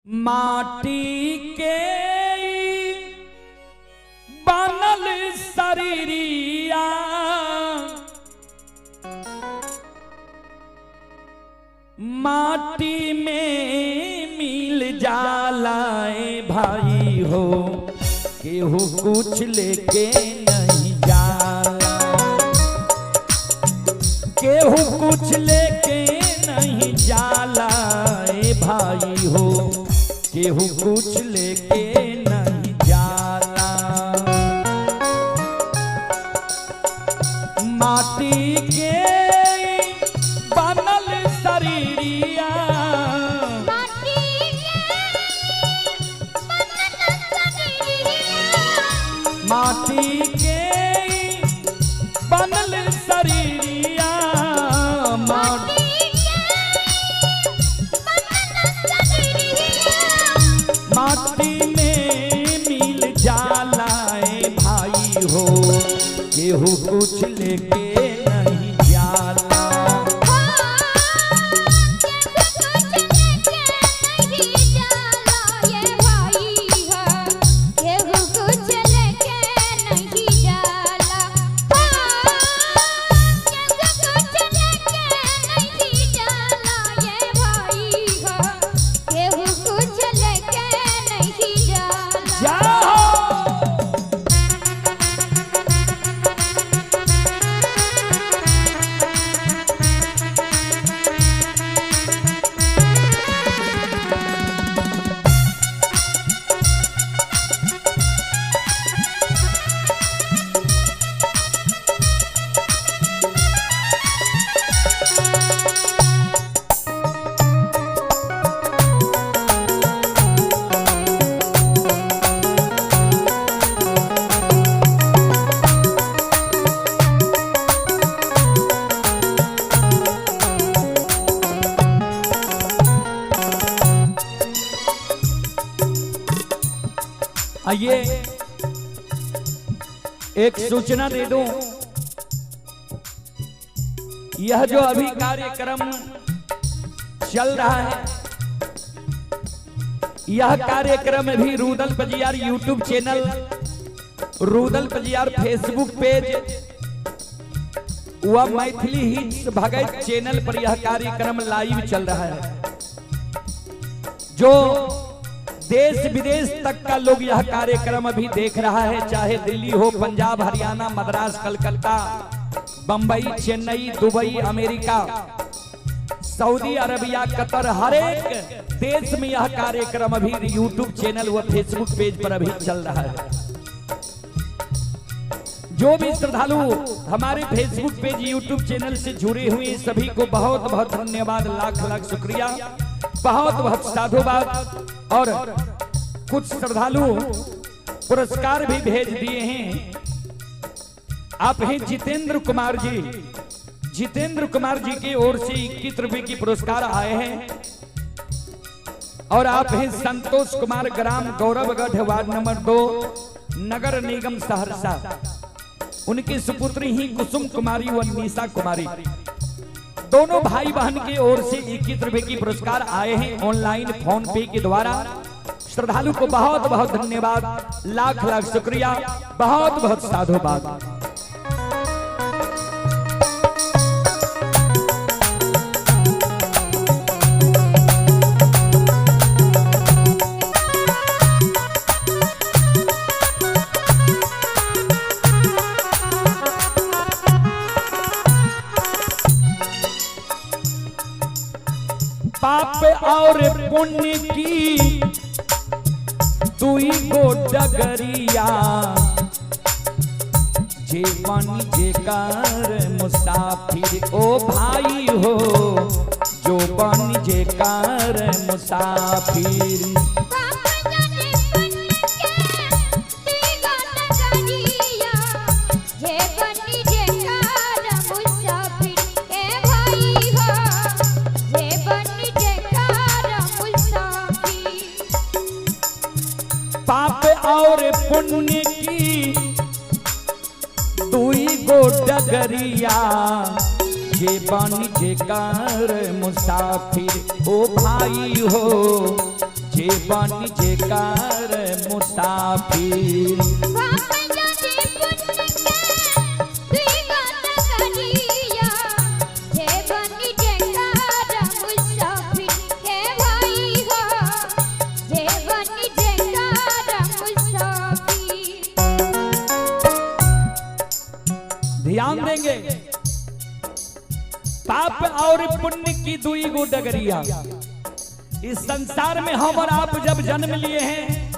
माटी के बनल शरीरिया माटी में मिल जालाए भाई हो, केहू कुछ लेके नहीं जाला, केहू कुछ लेके नहीं जाला भाई हो, केहू कुछ लेके नहीं जाला। माटी के बनल शरीरिया माटी के बनल शरीरिया माटी में मिल जालाए भाई हो, केहू कुछ लेके नहीं जाला। आइए एक सूचना दे दूं, यह जो अभी कार्यक्रम चल रहा है, यह कार्यक्रम भी Rudal Pajiyar YouTube channel, Rudal Pajiyar Facebook page व मैथिली हिट्स भगत चैनल पर यह कार्यक्रम लाइव चल रहा है। जो देश विदेश तक का लोग यह कार्यक्रम अभी देख रहा है, चाहे दिल्ली हो, Punjab, Haryana, Madras, Calcutta, Bombay, Chennai, Dubai, America, Saudi Arabia, Qatar, हर एक देश में यह कार्यक्रम अभी यूट्यूब चैनल व फेसबुक पेज पर अभी चल रहा है। जो भी श्रद्धालु हमारे फेसबुक पेज यूट्यूब चैनल से जुड़े हुए सभी को बहुत बहुत धन्यवाद, लाख लाख शुक्रिया, बहुत बहुत साधुवाद। और कुछ श्रद्धालु पुरस्कार भी भेज दिए हैं। आप हैं जितेंद्र कुमार जी, जितेंद्र कुमार जी की ओर से 21 रुपए की पुरस्कार आए हैं। और आप हैं संतोष कुमार, ग्राम गौरवगढ़, वार्ड नंबर 2, नगर निगम सहरसा, उनकी सुपुत्री ही कुसुम कुमारी व निशा कुमारी, दोनों भाई बहन की ओर से 21 रुपए की पुरस्कार आए हैं ऑनलाइन फोन पे के द्वारा। श्रद्धालु को बहुत बहुत धन्यवाद, लाख लाख शुक्रिया, बहुत बहुत साधुवाद। पाप और पुण्य की दुई गो डगरिया, जे बन जे कर मुसाफिर ओ भाई हो, जो बन जे कर मुसाफिर। पाप और पुण्य की दुई गो डगरिया, जे बन जे कर मुसाफिर ओ भाई हो, जे बन जेकार मुसाफिर। ध्यान देंगे, पाप और पुण्य की दुई गो डगरिया। इस संसार में हम और आप जब जन्म लिए हैं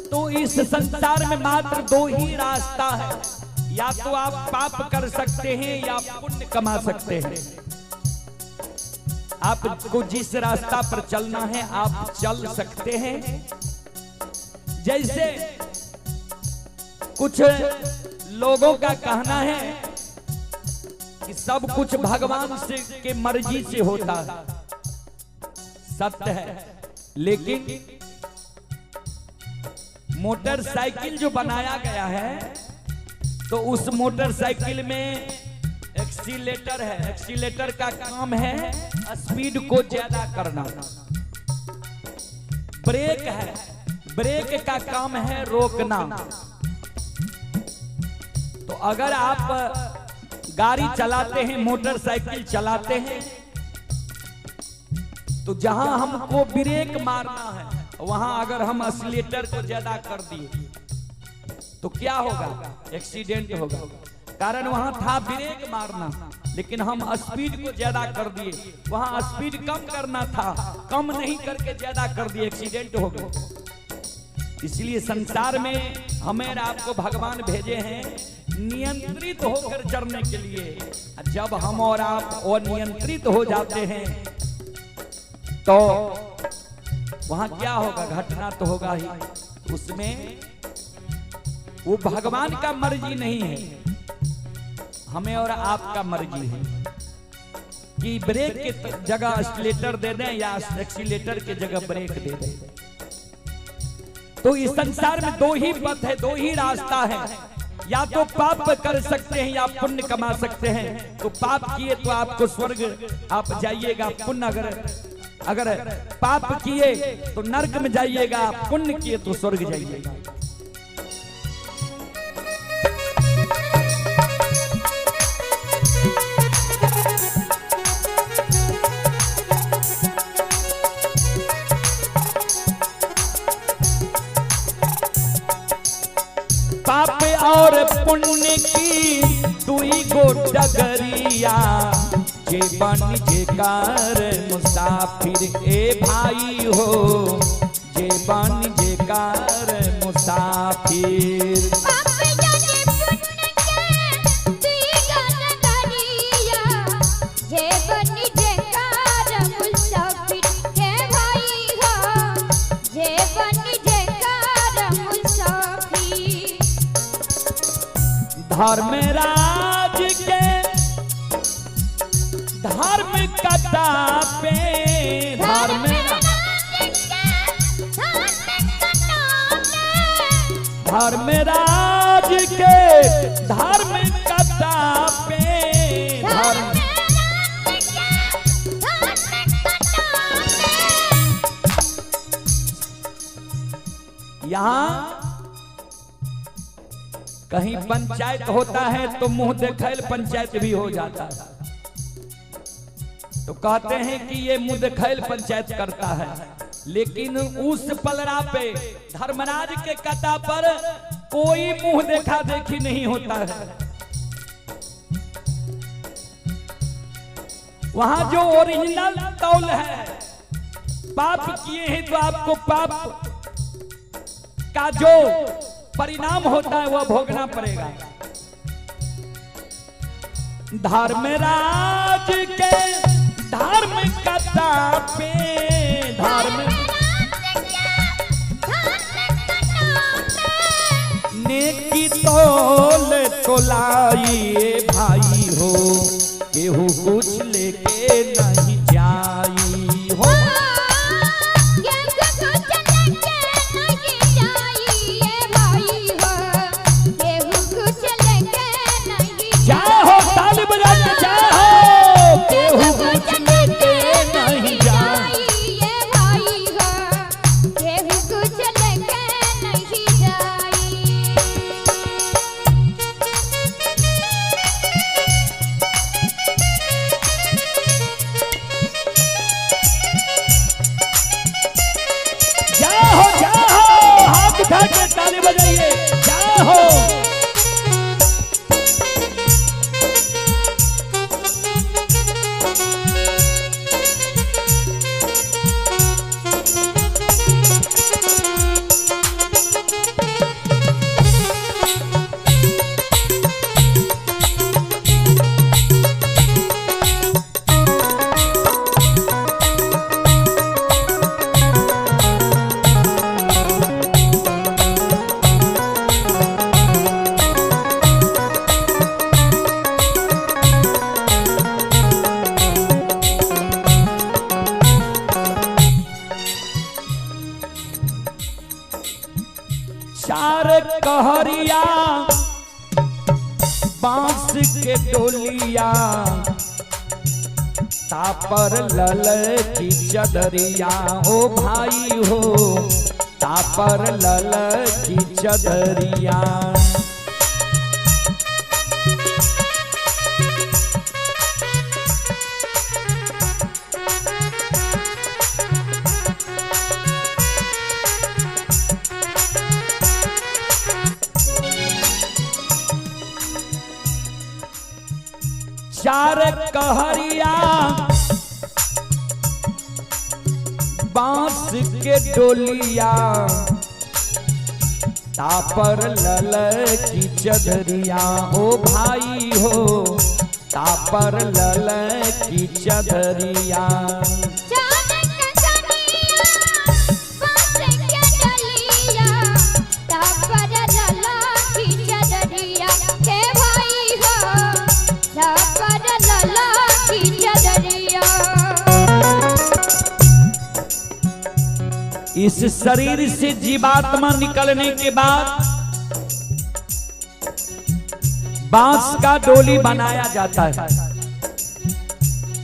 तो इस संसार में मात्र दो ही रास्ता है, या तो आप पाप कर सकते हैं या पुण्य कमा सकते हैं। आपको जिस रास्ता पर चलना है आप चल सकते हैं। जैसे कुछ लोगों का कहना है कि सब कुछ भगवान से के मर्जी से होता है, सत्य है, लेकिन मोटरसाइकिल जो बनाया गया है तो उस मोटरसाइकिल में एक्सीलेटर है। एक्सीलेटर का काम है स्पीड को ज्यादा करना। ब्रेक है, ब्रेक का काम है रोकना। तो अगर आप गाड़ी चलाते हैं, मोटरसाइकिल चलाते हैं, तो जहां हमको ब्रेक मारना है वहां अगर हम एक्सीलेटर को ज्यादा कर दिए तो क्या होगा? एक्सीडेंट होगा। कारण वहां था ब्रेक मारना, लेकिन हम स्पीड को ज्यादा कर दिए। वहां स्पीड कम करना था, कम नहीं करके ज्यादा कर दिए, एक्सीडेंट हो गया। इसलिए संसार में हमें आपको भगवान भेजे हैं नियंत्रित होकर चलने के लिए। जब हम और आप अनियंत्रित हो जाते हैं तो वहां क्या होगा? घटना तो होगा ही। उसमें वो भगवान का मर्जी नहीं है, हमें और आपका मर्जी है कि ब्रेक के जगह एक्सीलेटर दे दें या एक्सीलेटर के जगह ब्रेक दे दें। तो इस संसार में दो ही पथ है, दो ही रास्ता है। या तो पाप कर सकते हैं या पुण्य कमा सकते हैं। तो पाप किए तो आपको स्वर्ग आप जाइएगा, पुण्य अगर पाप किए तो नरक में जाइएगा, पुण्य किए तो स्वर्ग जाइएगा। पाप और पुण्य की दुई गो डगरिया, जे बन जेकार मुसाफिर। ए भाई हो, जे बन जेकार मुसाफिर। धर्मराज के धार्मिकता पे, धर्मराज के धार्मिकता पे, यहाँ कहीं पंचायत होता है तो मुंह देखेल पंचायत भी हो जाता है। तो कहते हैं कि ये मुंह देखेल पंचायत करता है, लेकिन उस पलड़ा पे धर्मराज के कथा पर कोई मुंह देखा देखी नहीं होता है। वहां जो ओरिजिनल तौल है, पाप किए हैं तो आपको पाप का जो परिणाम होता है वह भोगना पड़ेगा। धर्मराज के धार्मिकता पे, नेकी तोल तोलाई भाई हो, केहू कुछ लेके नहीं जाई हो। उठा के ताली बजाइए, क्या हो। चार कहरिया बांस के डोलिया, तापर लल की चदरिया, ओ भाई हो तापर लल की चदरिया। चार कहरिया बांस के डोलिया, तापर लल की चदरिया, ओ भाई हो तापर लल की चदरिया। इस शरीर से जीवात्मा निकलने के बाद बांस का डोली बनाया जाता है।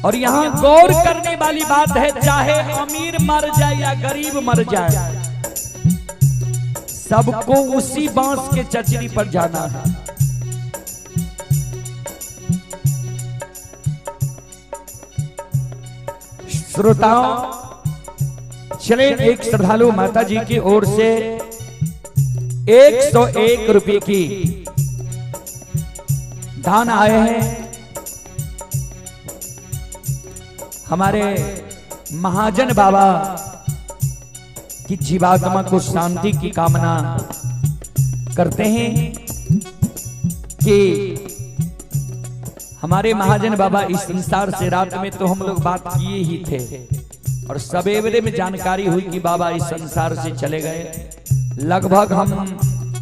और यहाँ गौर करने वाली बात है, चाहे अमीर मर जाए या गरीब मर जाए, सबको उसी बांस के चचरी पर जाना है। श्रोताओं, चले एक श्रद्धालु माता जी की ओर से 101 रुपए की दान आए हैं। हमारे महाजन बाबा की जीवात्मा को शांति की कामना करते हैं कि हमारे महाजन बाबा इस संसार से रात में तो हम लोग बात किए ही थे, और सवेरे में जानकारी हुई कि बाबा इस संसार से चले गए। लगभग हम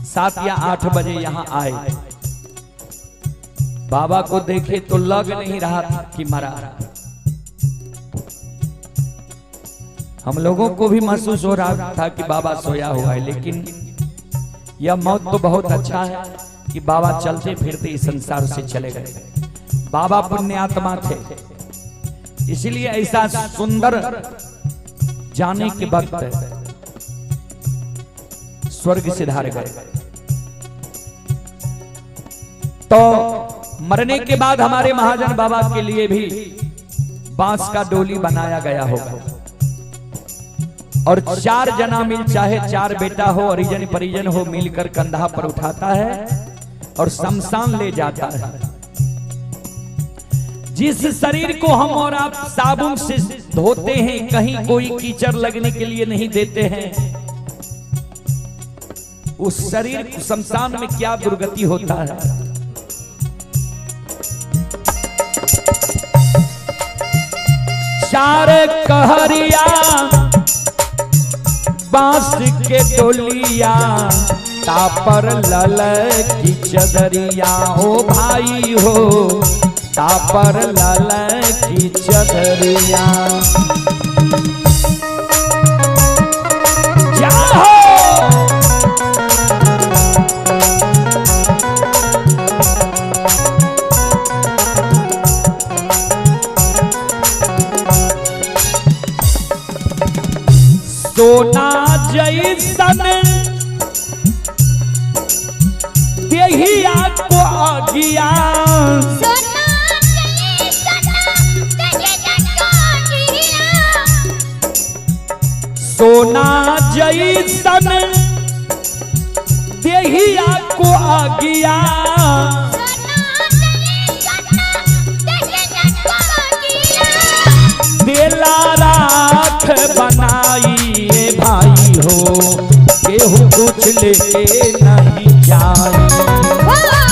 7 या 8 बजे यहाँ आए। बाबा को देखे तो लग नहीं रहा था कि मरा। हम लोगों को भी महसूस हो रहा था कि बाबा सोया हुआ है, लेकिन यह मौत तो बहुत अच्छा है कि बाबा चलते फिरते इस संसार से चले गए। बाबा पुण्यात्मा थे, इसलिए ऐसा सुंदर जाने के वक्त स्वर्ग से धार गए। तो मरने के बाद हमारे महाजन बाबा के लिए भी बांस का डोली बनाया गया होगा, और 4 जना मिल, चाहे 4 बेटा हो, परिजन परिजन हो, मिलकर कंधा पर उठाता है और शमशान ले जाता है। जिस शरीर को हम और आप साबुन से धोते हैं, कहीं कोई कीचड़ लगने के लिए नहीं देते हैं, उस शरीर शमशान में क्या दुर्गति होता है। चार कहरिया बांस के डोलिया, तापर लल की चदरिया, ओ भाई हो तापर लल की चदरिया। क्या हो सोना जैसन देहिया को आगिया, सोना जैसन देहिया को आगिया देला राख बनाई भाई हो केहू कुछ लेके नहीं जाए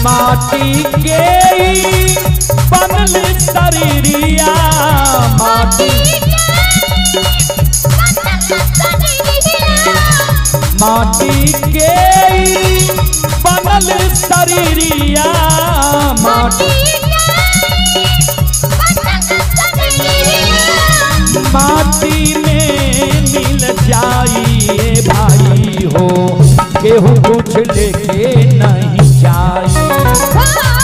माटी के बनल शरीरिया माटी के बनल शरीरिया माटी में मिल जाइए भाई हो केहू कुछ लेके नहीं जाए